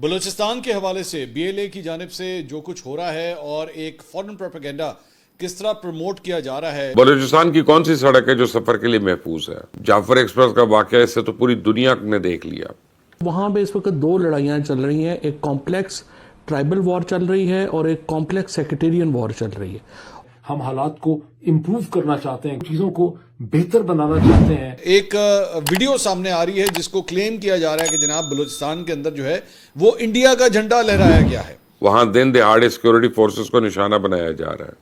بلوچستان کے حوالے سے بی ایل اے کی جانب سے جو کچھ ہو رہا ہے اور ایک فارن پروپیگنڈا کس طرح پروموٹ کیا جا رہا ہے. بلوچستان کی کون سی سڑک ہے جو سفر کے لیے محفوظ ہے؟ جعفر ایکسپریس کا واقعہ اس سے تو پوری دنیا نے دیکھ لیا. وہاں پہ اس وقت دو لڑائیاں چل رہی ہیں، ایک کمپلیکس ٹرائبل وار چل رہی ہے اور ایک کمپلیکس سیکٹیرین وار چل رہی ہے. ہم حالات کو امپروو کرنا چاہتے ہیں، چیزوں کو بہتر بنانا چاہتے ہیں. ایک ویڈیو سامنے آ رہی ہے جس کو کلیم کیا جا رہا ہے کہ جناب بلوچستان کے اندر جو ہے وہ انڈیا کا جھنڈا لہرایا گیا ہے. وہاں دن دہاڑے سیکورٹی فورسز کو نشانہ بنایا جا رہا ہے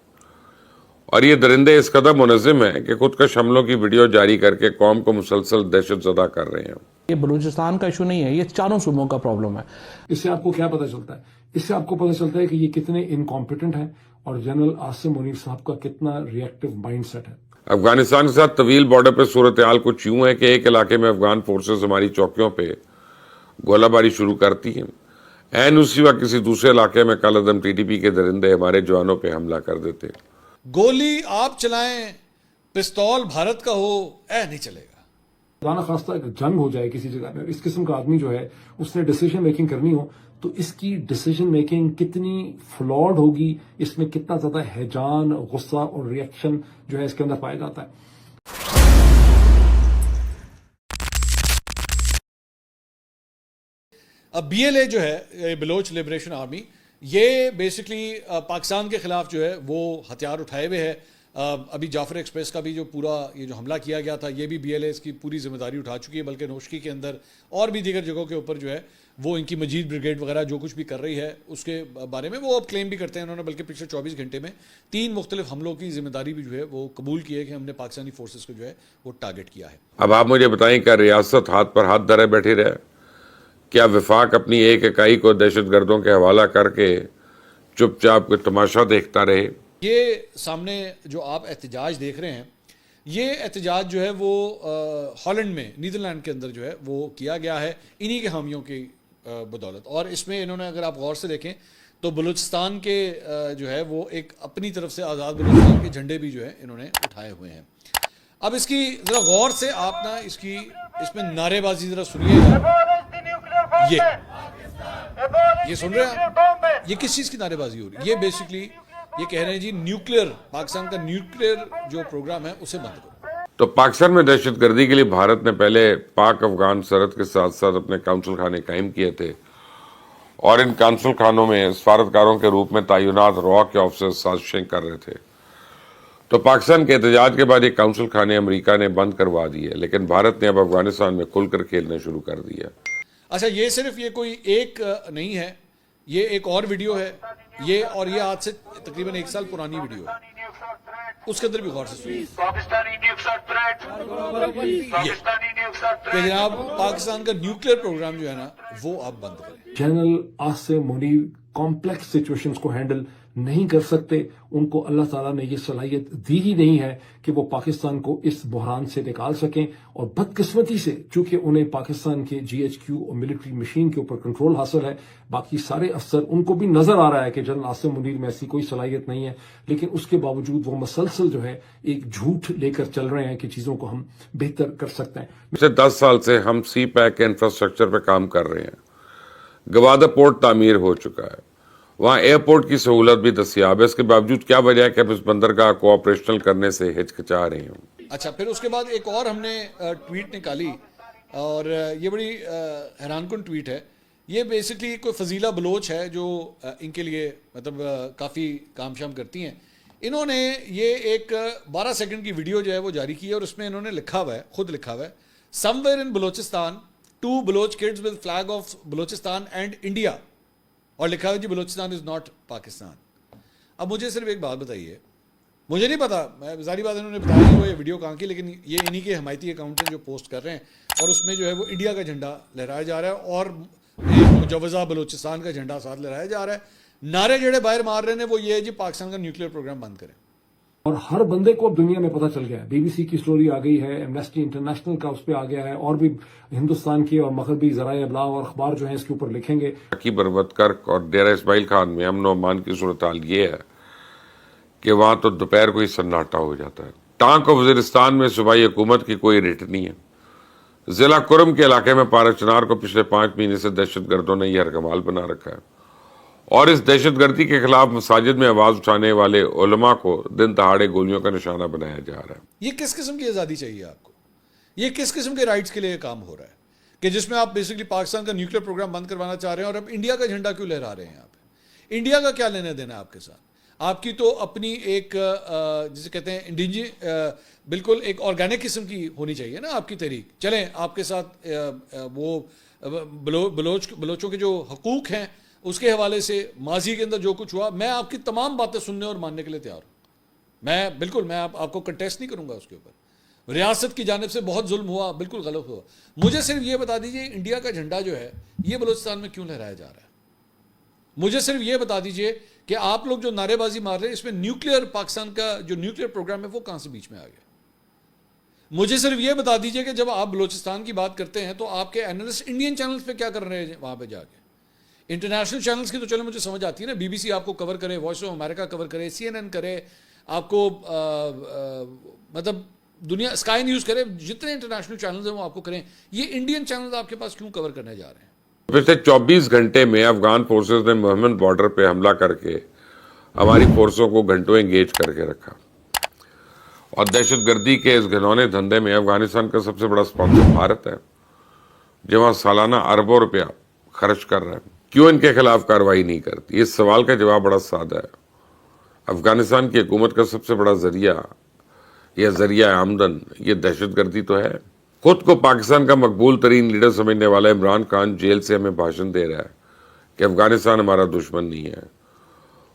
اور یہ درندے اس قدر منظم ہیں کہ خود کش حملوں کی ویڈیو جاری کر کے قوم کو مسلسل دہشت زدہ کر رہے ہیں. یہ بلوچستان کا ایشو نہیں ہے، یہ چاروں صوبوں کا پرابلم ہے. اس سے آپ کو کیا پتہ چلتا ہے؟ اس سے آپ کو پتہ چلتا ہے کہ یہ کتنے انکمپیٹنٹ ہیں اور جنرل عاصم منیر صاحب کا کتنا ری ایکٹیو مائنڈ سیٹ ہے. افغانستان کے ساتھ طویل بارڈر پہ صورتحال کچھ یوں ہے کہ ایک علاقے میں افغان فورسز ہماری چوکیوں پہ گولہ باری شروع کرتی ہیں، این اسی وقت کسی دوسرے علاقے میں کالعدم ٹی ٹی پی کے درندے ہمارے جوانوں پہ حملہ کر دیتے. گولی آپ چلائیں، پستول بھارت کا ہو، نہیں چلے گا. خدا نخواستہ اگر جنگ ہو جائے کسی جگہ میں، اس قسم کا آدمی جو ہے اس نے ڈیسیژن میکنگ کرنی ہو تو اس کی ڈیسیژن میکنگ کتنی فلاڈ ہوگی، اس میں کتنا زیادہ ہیجان، غصہ اور ری ایکشن جو ہے اس کے اندر پایا جاتا ہے. اب بی ایل اے جو ہے بلوچ لبریشن آرمی، یہ بیسکلی پاکستان کے خلاف جو ہے وہ ہتھیار اٹھائے ہوئے ہے. ابھی جعفر ایکسپریس کا بھی جو پورا یہ جو حملہ کیا گیا تھا یہ بھی بی ایل اے اس کی پوری ذمہ داری اٹھا چکی ہے، بلکہ نوشکی کے اندر اور بھی دیگر جگہوں کے اوپر جو ہے وہ ان کی مجید بریگیڈ وغیرہ جو کچھ بھی کر رہی ہے اس کے بارے میں وہ اب کلیم بھی کرتے ہیں انہوں نے، بلکہ پچھلے 24 گھنٹے میں 3 مختلف حملوں کی ذمہ داری بھی جو ہے وہ قبول کی ہے کہ ہم نے پاکستانی فورسز کو جو ہے وہ ٹارگٹ کیا ہے. اب آپ مجھے بتائیں، کیا ریاست ہاتھ پر ہاتھ دھرے بیٹھی رہے؟ کیا وفاق اپنی ایک اکائی کو دہشت گردوں کے حوالہ کر کے چپ چاپ کو تماشا دیکھتا رہے؟ یہ سامنے جو آپ احتجاج دیکھ رہے ہیں، یہ احتجاج جو ہے وہ ہالینڈ میں، نیدرلینڈ کے اندر جو ہے وہ کیا گیا ہے انہی کے حامیوں کی بدولت. اور اس میں انہوں نے اگر آپ غور سے دیکھیں تو بلوچستان کے جو ہے وہ ایک اپنی طرف سے آزاد بلوچستان کے جھنڈے بھی جو ہے انہوں نے اٹھائے ہوئے ہیں. اب اس کی ذرا غور سے آپ نا اس میں نعرے بازی ذرا سنیے گا. یہ سن رہے ہیں یہ کس چیز کی نعرے بازی ہو رہی ہے؟ یہ بیسکلی یہ کہہ رہے ہیں جی نیوکلیئر، پاکستان کا نیوکلیئر جو پروگرام ہے اسے بند کرو. تو پاکستان میں دہشت گردی کے لیے بھارت نے پہلے پاک افغان سرحد کے ساتھ ساتھ اپنے کونسل خانے قائم کیے تھے اور ان کونسل خانوں میں سفارتکاروں کے روپ میں تعینات را کے آفیسر سازشیں کر رہے تھے. تو پاکستان کے احتجاج کے بعد یہ کونسل خانے امریکہ نے بند کروا دیے، لیکن بھارت نے اب افغانستان میں کھل کر کھیلنا شروع کر دیا. اچھا، یہ صرف یہ کوئی ایک نہیں ہے، یہ ایک اور ویڈیو ہے یہ، اور یہ آج سے تقریباً 1 سال پرانی ویڈیو ہے، اس کے اندر بھی غور سے سنیے کہ جناب پاکستان کا نیوکلیئر پروگرام جو ہے نا وہ آپ بند کریں. General Asim Munir complex situations کو ہینڈل نہیں کر سکتے، ان کو اللہ تعالیٰ نے یہ صلاحیت دی ہی نہیں ہے کہ وہ پاکستان کو اس بحران سے نکال سکیں. اور بدقسمتی سے چونکہ انہیں پاکستان کے جی ایچ کیو اور ملٹری مشین کے اوپر کنٹرول حاصل ہے، باقی سارے افسر ان کو بھی نظر آ رہا ہے کہ جنرل عاصم منیر میں ایسی کوئی صلاحیت نہیں ہے، لیکن اس کے باوجود وہ مسلسل جو ہے ایک جھوٹ لے کر چل رہے ہیں کہ چیزوں کو ہم بہتر کر سکتے ہیں. پچھلے 10 سال سے ہم سی پیک کے انفراسٹرکچر پہ کام کر رہے ہیں. گوادہ پورٹ تعمیر ہو چکا ہے، وہاں ایئرپورٹ کی سہولت بھی دستیاب ہے. اس کے باوجود کیا وجہ ہے کہ ہم اس بندرگاہ کو آپریشنل کرنے سے ہچکچا رہے ہیں؟ اچھا، پھر اس کے بعد ایک اور ہم نے ٹویٹ نکالی اور یہ بڑی حیران کن ٹویٹ ہے. یہ بیسکلی کوئی فضیلہ بلوچ ہے جو ان کے لیے مطلب کافی کام شام کرتی ہیں. انہوں نے یہ ایک 12 سیکنڈ کی ویڈیو جو ہے وہ جاری کی ہے اور اس میں انہوں نے لکھا ہوا ہے، خود لکھا ہوا ہے، somewhere in Balochistan 2 Baloch kids with flag of Balochistan and India, اور لکھا ہے جی بلوچستان از ناٹ پاکستان. اب مجھے صرف ایک بات بتائیے، مجھے نہیں پتا، میں ظاہری بات انہوں نے بتایا نہیں وہ یہ ویڈیو کہاں کی، لیکن یہ انہی کے حمایتی اکاؤنٹ ہیں جو پوسٹ کر رہے ہیں اور اس میں جو ہے وہ انڈیا کا جھنڈا لہرایا جا رہا ہے اور مجوزہ بلوچستان کا جھنڈا ساتھ لہرایا جا رہا ہے. نعرے جڑے باہر مار رہے ہیں وہ یہ ہے جی پاکستان کا نیوکلیئر پروگرام بند کریں. اور ہر بندے کو اب دنیا میں پتہ چل گیا ہے، بی بی سی کی سٹوری آ گئی ہے، ایمنسٹی انٹرنیشنل کا اس پہ آ گیا ہے، اور بھی ہندوستان کی اور مغربی ذرائع ابلاغ اور اخبار جو ہیں اس کے اوپر لکھیں گے. کی بربت کرک اور ڈیرہ اسماعیل خان میں امن و امان کی صورتحال یہ ہے کہ وہاں تو دوپہر کو ہی سناٹا ہو جاتا ہے. ٹانک وزیرستان میں صوبائی حکومت کی کوئی ریٹ نہیں ہے. ضلع کرم کے علاقے میں پارا چنار کو پچھلے 5 مہینے سے دہشت گردوں نے یہ ہرکمال بنا رکھا ہے، اور اس دہشت گردی کے خلاف مساجد میں آواز اٹھانے والے علماء کو دن دہاڑے گولیوں کا نشانہ بنایا جا رہا ہے۔ یہ کس قسم کی آزادی چاہیے آپ کو؟ یہ کس قسم کے رائٹس کے لیے کام ہو رہا ہے کہ جس میں آپ بیسکلی پاکستان کا نیوکلیر پروگرام بند کروانا چاہ رہے ہیں، اور اب انڈیا کا جھنڈا کیوں لہرا رہے ہیں آپ؟ انڈیا کا کیا لینا دینا آپ کے ساتھ؟ آپ کی تو اپنی ایک جسے کہتے ہیں بالکل ایک آرگینک قسم کی ہونی چاہیے نا آپ کی تحریک۔ چلیں آپ کے ساتھ وہ بلوچوں کے جو حقوق ہیں اس کے حوالے سے ماضی کے اندر جو کچھ ہوا، میں آپ کی تمام باتیں سننے اور ماننے کے لیے تیار ہوں۔ میں آپ کو کنٹیسٹ نہیں کروں گا اس کے اوپر۔ ریاست کی جانب سے بہت ظلم ہوا، بالکل غلط ہوا۔ مجھے صرف یہ بتا دیجئے انڈیا کا جھنڈا جو ہے یہ بلوچستان میں کیوں لہرایا جا رہا ہے؟ مجھے صرف یہ بتا دیجئے کہ آپ لوگ جو نعرے بازی مار رہے ہیں اس میں نیوکلیر پاکستان کا جو نیوکلیر پروگرام ہے وہ کہاں سے بیچ میں آ گیا؟ مجھے صرف یہ بتا دیجئے کہ جب آپ بلوچستان کی بات کرتے ہیں تو آپ کے اینالسٹ انڈین چینلز پہ کیا کر رہے ہیں وہاں پہ جا کے؟ انٹرنیشنل چینلز کی تو چلے مجھے سمجھ آتی ہے نا، بی بی سی آپ کو کور کرے، وائس آف امریکہ کور کرے، سی این این کرے، آپ کو مطلب دنیا اسکائی نیوز کرے، جتنے انٹرنیشنل چینلز ہیں وہ آپ کو کریں۔ یہ انڈین چینلز آپ کے پاس کیوں کور کرنے جا رہے ہیں؟ پچھلے 24 گھنٹے میں افغان فورسز نے مہمند بارڈر پہ حملہ کر کے ہماری فورسوں کو گھنٹوں انگیج کر کے رکھا، اور دہشت گردی کے اس گھنونے دھندے میں افغانستان کا سب سے بڑا اسپانسر بھارت ہے، جو وہاں سالانہ اربوں روپیہ خرچ کر رہا ہے۔ کیوں ان کے خلاف کارروائی نہیں کرتی؟ اس سوال کا جواب بڑا سادہ ہے۔ افغانستان کی حکومت کا سب سے بڑا ذریعہ یا ذریعہ آمدن یہ دہشت گردی تو ہے۔ خود کو پاکستان کا مقبول ترین لیڈر سمجھنے والا عمران خان جیل سے ہمیں بھاشن دے رہا ہے کہ افغانستان ہمارا دشمن نہیں ہے۔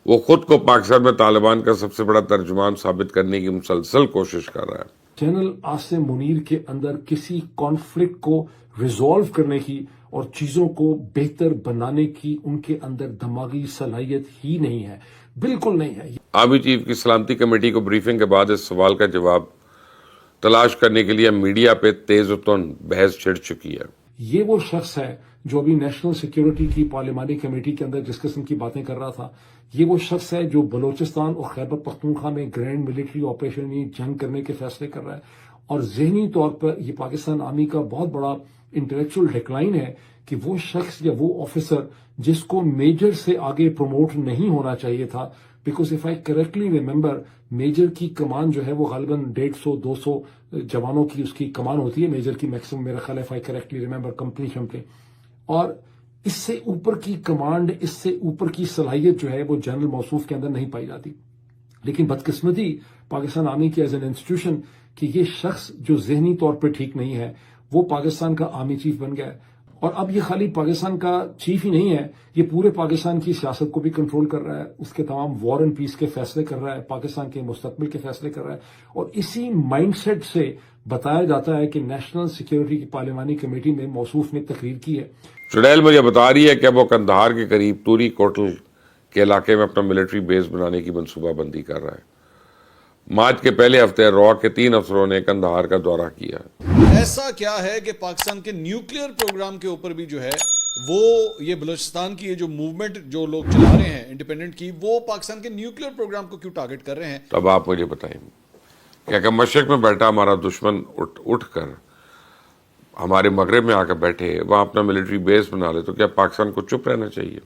وہ خود کو پاکستان میں طالبان کا سب سے بڑا ترجمان ثابت کرنے کی مسلسل کوشش کر رہا ہے۔ جنرل عاصم منیر کے اندر کسی کانفلکٹ کو ریزالو کرنے کی اور چیزوں کو بہتر بنانے کی ان کے اندر دماغی صلاحیت ہی نہیں ہے، بالکل نہیں ہے۔ آرمی چیف کی سلامتی کمیٹی کو بریفنگ کے بعد اس سوال کا جواب تلاش کرنے کے لیے میڈیا پہ تیز و تند بحث چھڑ چکی ہے۔ یہ وہ شخص ہے جو ابھی نیشنل سیکیورٹی کی پارلیمانی کمیٹی کے اندر جس قسم کی باتیں کر رہا تھا، یہ وہ شخص ہے جو بلوچستان اور خیبر پختونخوا میں گرینڈ ملٹری آپریشن میں جنگ کرنے کے فیصلے کر رہا ہے، اور ذہنی طور پر یہ پاکستان آرمی کا بہت بڑا انٹلیکچوئل ڈیکلائن ہے کہ وہ شخص یا وہ آفیسر جس کو میجر سے آگے پروموٹ نہیں ہونا چاہیے تھا، because if I correctly remember major کی کمان جو ہے وہ غالباً 150-200 جوانوں کی اس کی کمان ہوتی ہے، میجر کی میکسیمم میرا خیال ہے if I correctly remember completion پہ، اور اس سے اوپر کی کمانڈ، اس سے اوپر کی صلاحیت جو ہے وہ جنرل موصوف کے اندر نہیں پائی جاتی۔ لیکن بدقسمتی پاکستان آرمی کی ایز این انسٹیٹیوشن کہ یہ شخص جو ذہنی طور پہ ٹھیک نہیں ہے وہ پاکستان کا آرمی چیف بن گیا ہے، اور اب یہ خالی پاکستان کا چیف ہی نہیں ہے، یہ پورے پاکستان کی سیاست کو بھی کنٹرول کر رہا ہے، اس کے تمام وار اینڈ پیس کے فیصلے کر رہا ہے، پاکستان کے مستقبل کے فیصلے کر رہا ہے، اور اسی مائنڈ سیٹ سے بتایا جاتا ہے کہ نیشنل سیکیورٹی کی پارلیمانی کمیٹی میں موصوف نے تقریر کی ہے۔ چڑیل مجھے بتا رہی ہے کہ وہ قندھار کے قریب توری کوٹل کے علاقے میں اپنا ملٹری بیس بنانے کی منصوبہ بندی کر رہا ہے۔ مارچ کے پہلے ہفتے را کے 3 افسروں نے قندھار کا دورہ کیا۔ ایسا کیا ہے کہ پاکستان کے نیوکلیر پروگرام کے اوپر بھی جو ہے وہ یہ بلوچستان کی یہ جو موومنٹ جو لوگ چلا رہے ہیں انڈیپینڈنٹ کی، وہ پاکستان کے نیوکلیر پروگرام کو کیوں ٹارگٹ کر رہے ہیں؟ اب آپ مجھے بتائیں کہ اگر مشرق میں بیٹھا ہمارا دشمن اٹھ کر ہمارے مغرب میں آ کر بیٹھے وہاں اپنا ملٹری بیس بنا لے تو کیا پاکستان کو چپ رہنا چاہیے؟